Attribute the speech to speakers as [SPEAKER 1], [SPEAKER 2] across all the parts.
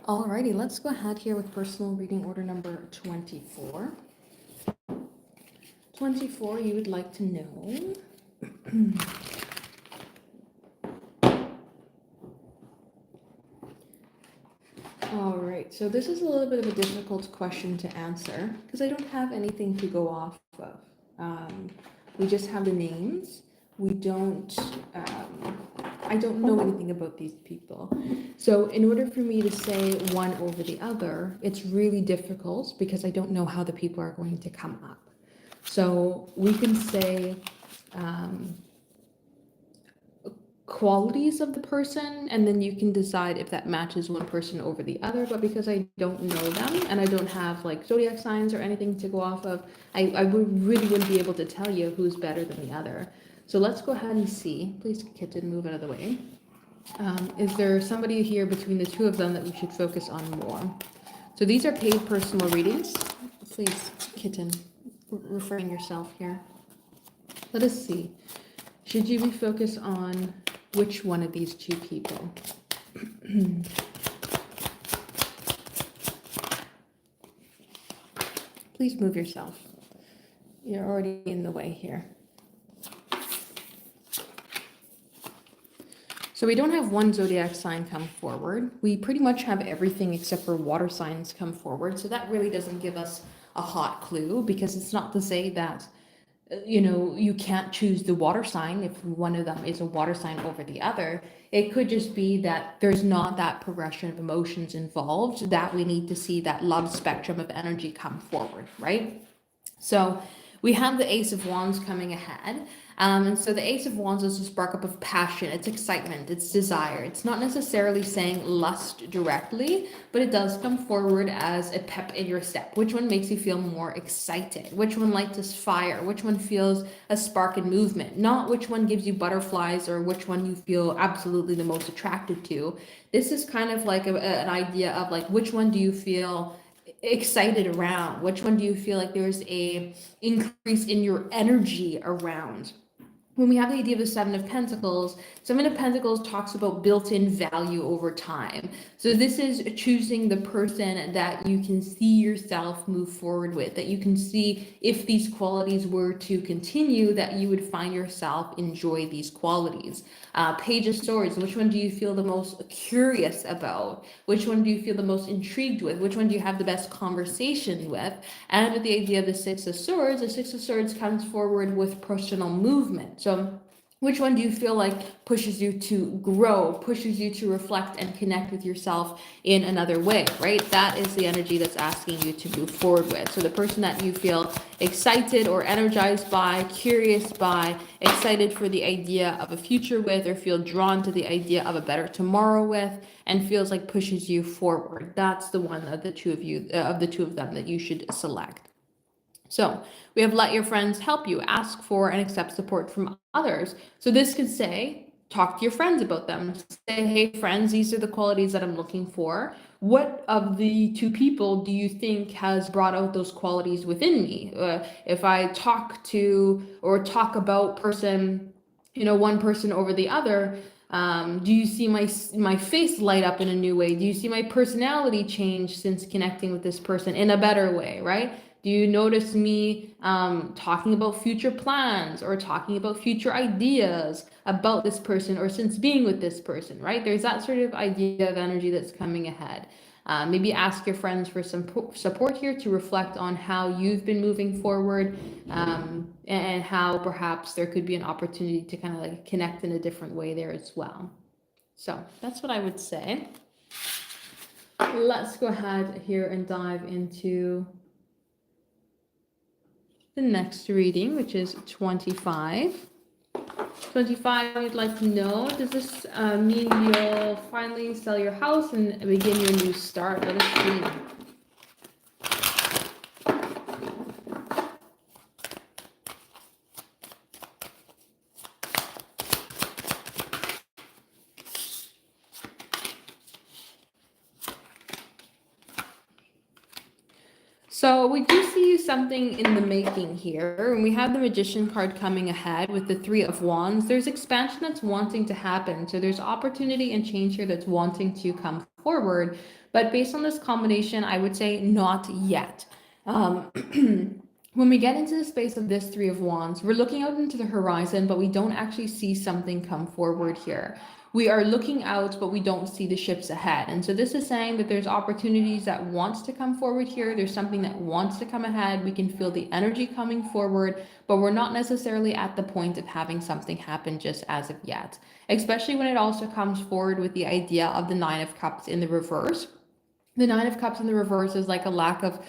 [SPEAKER 1] Alrighty, let's go ahead here with personal reading order number 24. 24, you would like to know. Alright, so this is a little bit of a difficult question to answer because I don't have anything to go off of. We just have the names. We don't, I don't know anything about these people. So in order for me to say one over the other, it's really difficult because I don't know how the people are going to come up. So we can say qualities of the person, and then you can decide if that matches one person over the other. But because I don't know them and I don't have like zodiac signs or anything to go off of, I really wouldn't be able to tell you who's better than the other. So let's go ahead and see. Please, kitten, move out of the way. Is there somebody here between the two of them that we should focus on more? So these are paid personal readings. Please, kitten, refrain yourself here. Let us see. Should you be focused on which one of these two people? Please move yourself. You're already in the way here. So we don't have one zodiac sign come forward. We pretty much have everything except for water signs come forward. So that really doesn't give us a hot clue, because it's not to say that you can't choose the water sign if one of them is a water sign over the other. It could just be that there's not that progression of emotions involved, that we need to see that love spectrum of energy come forward, right? So we have the Ace of Wands coming ahead. And so the Ace of Wands is a spark up of passion, it's excitement, it's desire. It's not necessarily saying lust directly, but it does come forward as a pep in your step. Which one makes you feel more excited? Which one lights a fire? Which one feels a spark in movement? Not which one gives you butterflies or which one you feel absolutely the most attracted to. This is kind of like an idea of like, which one do you feel excited around? Which one do you feel like there's a increase in your energy around? When we have the idea of the Seven of Pentacles talks about built-in value over time. So this is choosing the person that you can see yourself move forward with, that you can see if these qualities were to continue, that you would find yourself enjoy these qualities. Page of Swords, which one do you feel the most curious about? Which one do you feel the most intrigued with? Which one do you have the best conversation with? And with the idea of the Six of Swords, the Six of Swords comes forward with personal movement. So which one do you feel like pushes you to grow, pushes you to reflect and connect with yourself in another way, right? That is the energy that's asking you to move forward with. So the person that you feel excited or energized by, curious by, excited for the idea of a future with, or feel drawn to the idea of a better tomorrow with, and feels like pushes you forward. That's the one of the two of them that you should select. So we have let your friends help you, ask for and accept support from others. So this could say, talk to your friends about them. Say, hey friends, these are the qualities that I'm looking for. What of the two people do you think has brought out those qualities within me? If I talk to or talk about one person over the other, do you see my face light up in a new way? Do you see my personality change since connecting with this person in a better way, right? Do you notice me talking about future plans or talking about future ideas about this person or since being with this person, right? There's that sort of idea of energy that's coming ahead. Maybe ask your friends for some support here to reflect on how you've been moving forward, and how perhaps there could be an opportunity to kind of like connect in a different way there as well. So that's what I would say. Let's go ahead here and dive into the next reading, which is 25. 25, I'd like to know, does this mean you'll finally sell your house and begin your new start? Let us see. So we do see something in the making here, and we have the Magician card coming ahead with the Three of Wands. There's expansion that's wanting to happen. So there's opportunity and change here that's wanting to come forward. But based on this combination, I would say not yet. Um, when we get into the space of this Three of Wands, we're looking out into the horizon, but we don't actually see something come forward here. We are looking out, but we don't see the ships ahead. And so this is saying that there's opportunities that wants to come forward here. There's something that wants to come ahead. We can feel the energy coming forward, but we're not necessarily at the point of having something happen just as of yet. Especially when it also comes forward with the idea of the Nine of Cups in the reverse. The Nine of Cups in the reverse is like a lack of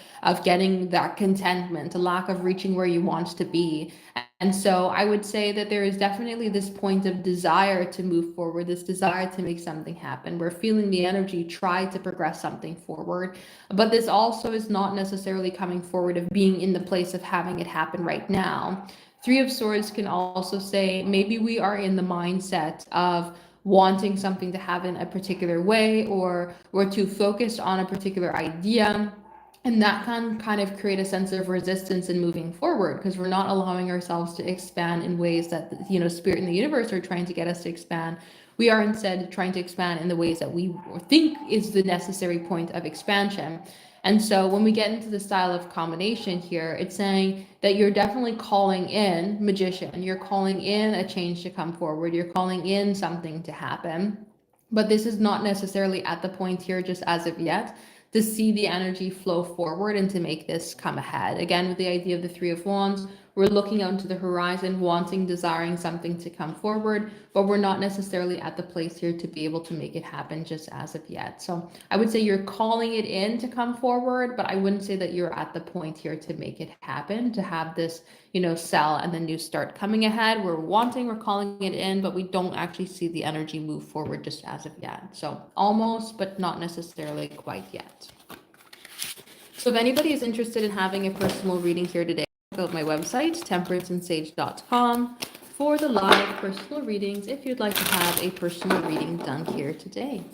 [SPEAKER 1] getting that contentment, a lack of reaching where you want to be. And so I would say that there is definitely this point of desire to move forward, this desire to make something happen. We're feeling the energy, try to progress something forward. But this also is not necessarily coming forward of being in the place of having it happen right now. Three of Swords can also say maybe we are in the mindset of wanting something to happen a particular way, or we're too focused on a particular idea, and that can kind of create a sense of resistance in moving forward because we're not allowing ourselves to expand in ways that spirit and the universe are trying to get us to expand. We are instead trying to expand in the ways that we think is the necessary point of expansion. And so when we get into the style of combination here, it's saying that you're definitely calling in Magician. You're calling in a change to come forward. You're calling in something to happen. But this is not necessarily at the point here just as of yet to see the energy flow forward and to make this come ahead. Again, with the idea of the Three of Wands, we're looking out into the horizon, wanting, desiring something to come forward, but we're not necessarily at the place here to be able to make it happen just as of yet. So I would say you're calling it in to come forward, but I wouldn't say that you're at the point here to make it happen, to have this, sell and then new start coming ahead. We're calling it in, but we don't actually see the energy move forward just as of yet. So almost, but not necessarily quite yet. So if anybody is interested in having a personal reading here today, check out my website, temperanceandsage.com, for the live personal readings if you'd like to have a personal reading done here today.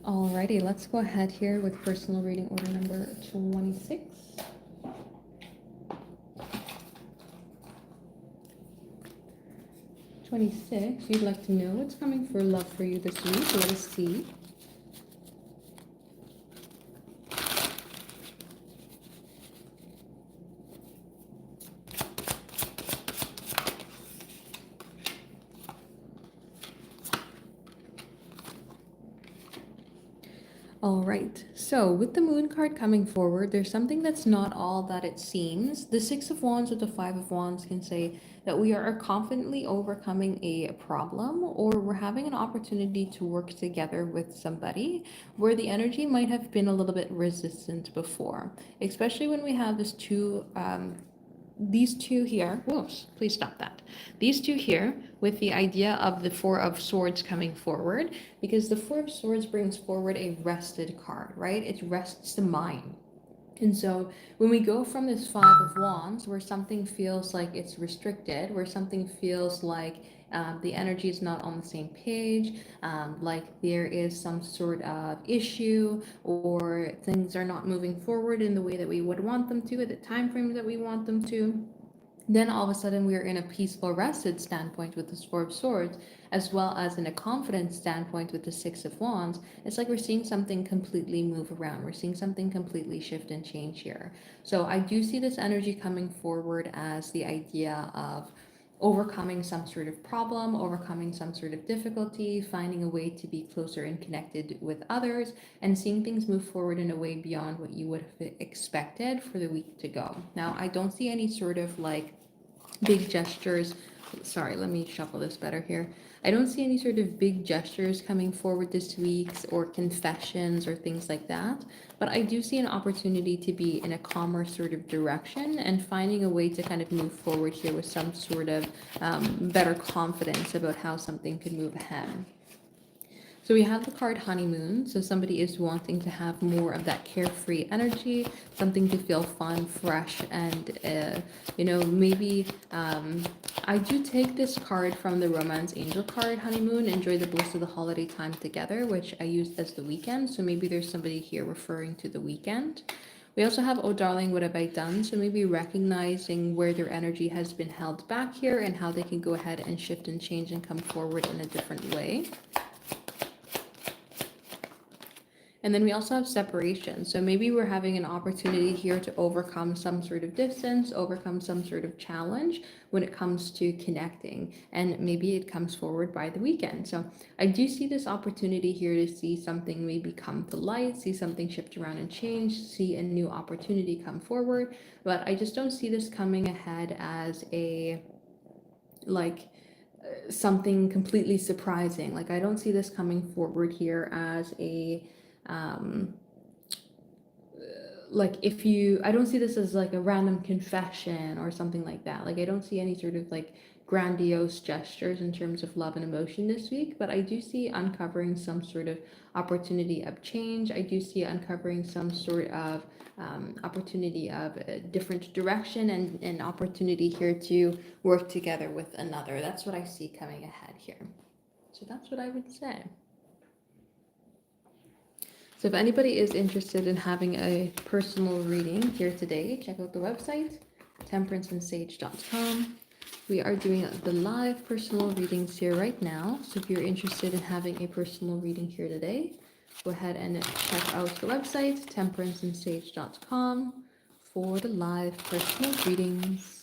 [SPEAKER 1] Alrighty, let's go ahead here with personal reading order number 26. 26, you'd like to know what's coming for love for you this week. Let us see. All right, so with the moon card coming forward, there's something that's not all that it seems. The Six of Wands or the Five of Wands can say that we are confidently overcoming a problem, or we're having an opportunity to work together with somebody where the energy might have been a little bit resistant before, especially when we have these two here. Whoops, please stop that. These two here with the idea of the Four of Swords coming forward, because the Four of Swords brings forward a rested card, right? It rests the mind. And so when we go from this Five of Wands, where something feels like it's restricted, where something feels like the energy is not on the same page, like there is some sort of issue, or things are not moving forward in the way that we would want them to, at the time frame that we want them to, then all of a sudden we are in a peaceful, rested standpoint with the Four of Swords, as well as in a confident standpoint with the Six of Wands. It's like we're seeing something completely move around. We're seeing something completely shift and change here. So I do see this energy coming forward as the idea of overcoming some sort of problem, overcoming some sort of difficulty, finding a way to be closer and connected with others, and seeing things move forward in a way beyond what you would have expected for the week to go. Now, I don't see any sort of like big gestures. Sorry, let me shuffle this better here. I don't see any sort of big gestures coming forward this week, or confessions or things like that. But I do see an opportunity to be in a calmer sort of direction and finding a way to kind of move forward here with some sort of better confidence about how something could move ahead. So we have the card Honeymoon. So somebody is wanting to have more of that carefree energy, something to feel fun, fresh, and, maybe I do take this card from the Romance Angel card, Honeymoon. Enjoy the bliss of the holiday time together, which I used as the weekend. So maybe there's somebody here referring to the weekend. We also have Oh Darling, What Have I Done? So maybe recognizing where their energy has been held back here and how they can go ahead and shift and change and come forward in a different way. And then we also have separation. So maybe we're having an opportunity here to overcome some sort of distance, overcome some sort of challenge when it comes to connecting. And maybe it comes forward by the weekend. So I do see this opportunity here to see something maybe come to light, see something shift around and change, see a new opportunity come forward. But I just don't see this coming ahead as something completely surprising. Like, I don't see this coming forward here as I don't see this as like a random confession or something like that. Like, I don't see any sort of like grandiose gestures in terms of love and emotion this week, but I do see uncovering some sort of opportunity of change. I do see uncovering some sort of opportunity of a different direction, and an opportunity here to work together with another. That's what I see coming ahead here. So that's what I would say. So if anybody is interested in having a personal reading here today, check out the website, temperanceandsage.com. We are doing the live personal readings here right now. So if you're interested in having a personal reading here today, go ahead and check out the website, temperanceandsage.com, for the live personal readings.